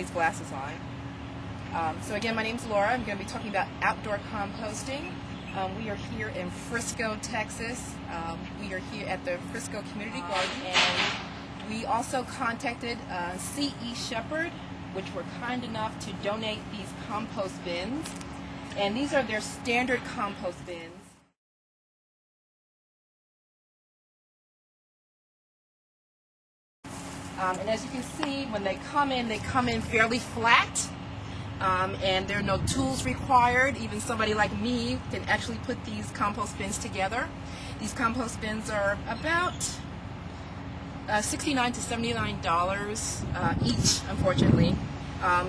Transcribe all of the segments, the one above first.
these glasses on. So again, my name's Laura. I'm going to be talking about outdoor composting. We are here in Frisco, Texas. We are here at the Frisco Community Garden, and we also contacted C.E. Shepherd, which were kind enough to donate these compost bins. And these are their standard compost bins. And as you can see, when they come in fairly flat. And there are no tools required. Even somebody like me can actually put these compost bins together. These compost bins are about $69 to $79 each, unfortunately.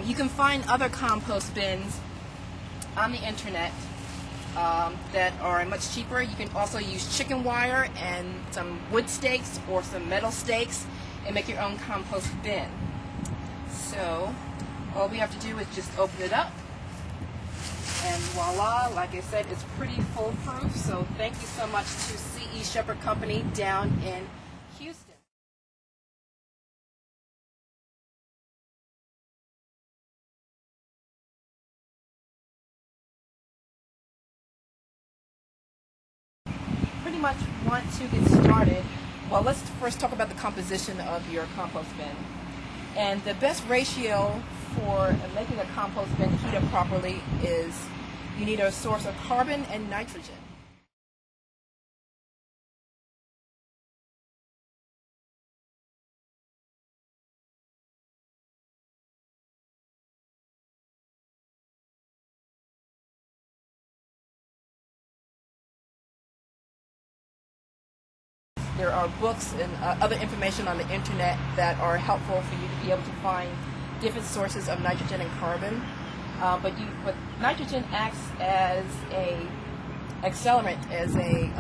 You can find other compost bins on the internet that are much cheaper. You can also use chicken wire and some wood stakes or some metal stakes and make your own compost bin. So all we have to do is just open it up, and voila, like I said, it's pretty foolproof. So thank you so much to C.E. Shepherd Company down in Houston. Pretty much want to get started. Well, let's first talk about the composition of your compost bin. And the best ratio for making a compost bin heat up properly is you need a source of carbon and nitrogen. There are books and other information on the internet that are helpful for you to be able to find different sources of nitrogen and carbon. But nitrogen acts as a accelerant, as a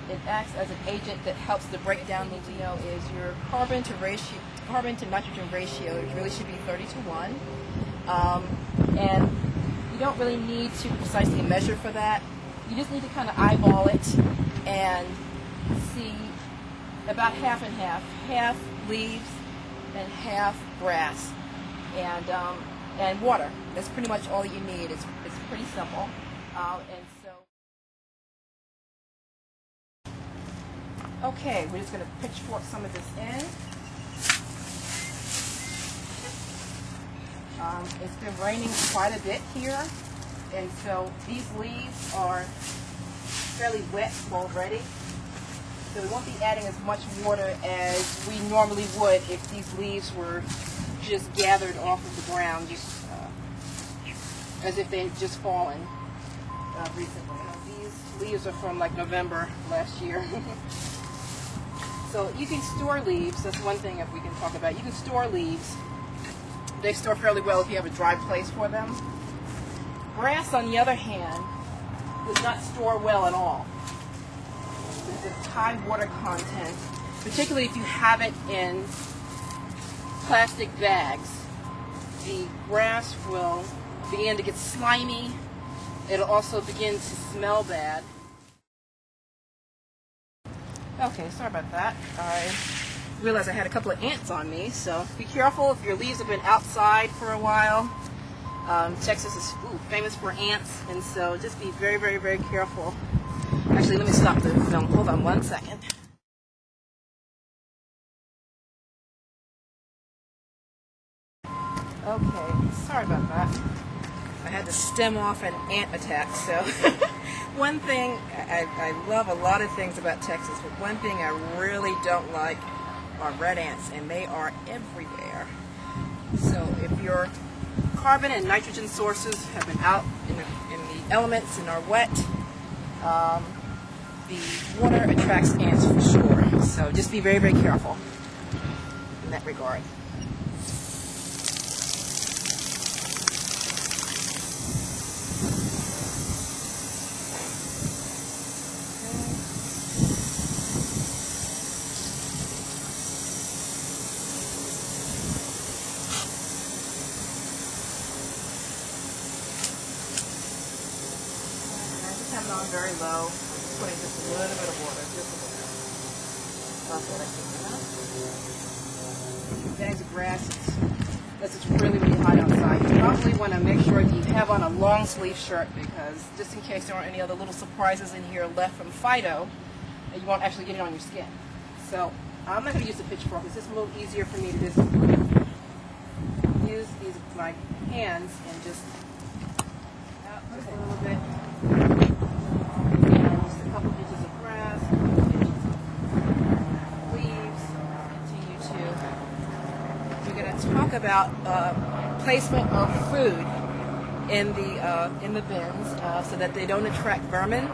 it acts as an agent that helps to break down the is your carbon to nitrogen ratio. It really should be 30:1, and you don't really need to precisely measure for that. You just need to kind of eyeball it and see about half and half leaves and half grass, and water. That's pretty much all you need. It's pretty simple, and so okay, we're just going to pitchfork some of this in. It's been raining quite a bit here, and so these leaves are fairly wet already. So we won't be adding as much water as we normally would if these leaves were just gathered off of the ground, just as if they had just fallen recently. These leaves are from like November last year. So you can store leaves. That's one thing that we can talk about. You can store leaves. They store fairly well if you have a dry place for them. Grass, on the other hand, does not store well at all. There's a high water content, particularly if you have it in plastic bags. The grass will begin to get slimy. It'll also begin to smell bad. Okay, sorry about that. I realized I had a couple of ants on me, so be careful if your leaves have been outside for a while. Texas is famous for ants, and so just be very, very, very careful. Actually, let me stop the film. Hold on one second. Okay, sorry about that. I had to stem off an ant attack. So one thing, I love a lot of things about Texas, but one thing I really don't like are red ants, and they are everywhere. So if your carbon and nitrogen sources have been out in the elements and are wet, the water attracts ants for sure. So just be very, very careful in that regard. Have it on very low, putting just a little bit of water, just a little. That's what I think enough. bags of grass. Unless it's really, really hot outside. You probably want to make sure that you have on a long sleeve shirt, because just in case there aren't any other little surprises in here left from Fido, you won't actually get it on your skin. So I'm not going to use the pitchfork. It's just a little easier for me to just use these with my hands and just just a little bit. And just a couple inches of grass, a couple inches of leaves. Continue to. We're going to talk about placement of food in the bins so that they don't attract vermin.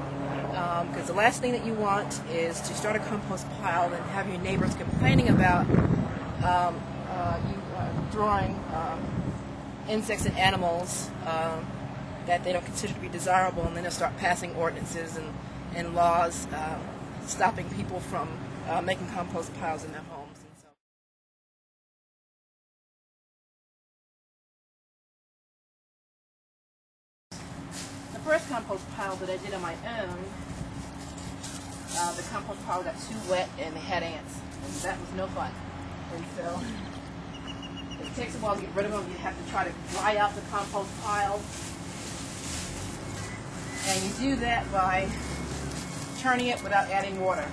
Because the last thing that you want is to start a compost pile and have your neighbors complaining about you throwing insects and animals that they don't consider to be desirable, and then they'll start passing ordinances and laws stopping people from making compost piles in their homes. And so the first compost pile that I did on my own, the compost pile got too wet and it had ants, and that was no fun. And so it takes a while to get rid of them. You have to try to dry out the compost pile, and you do that by churning it without adding water.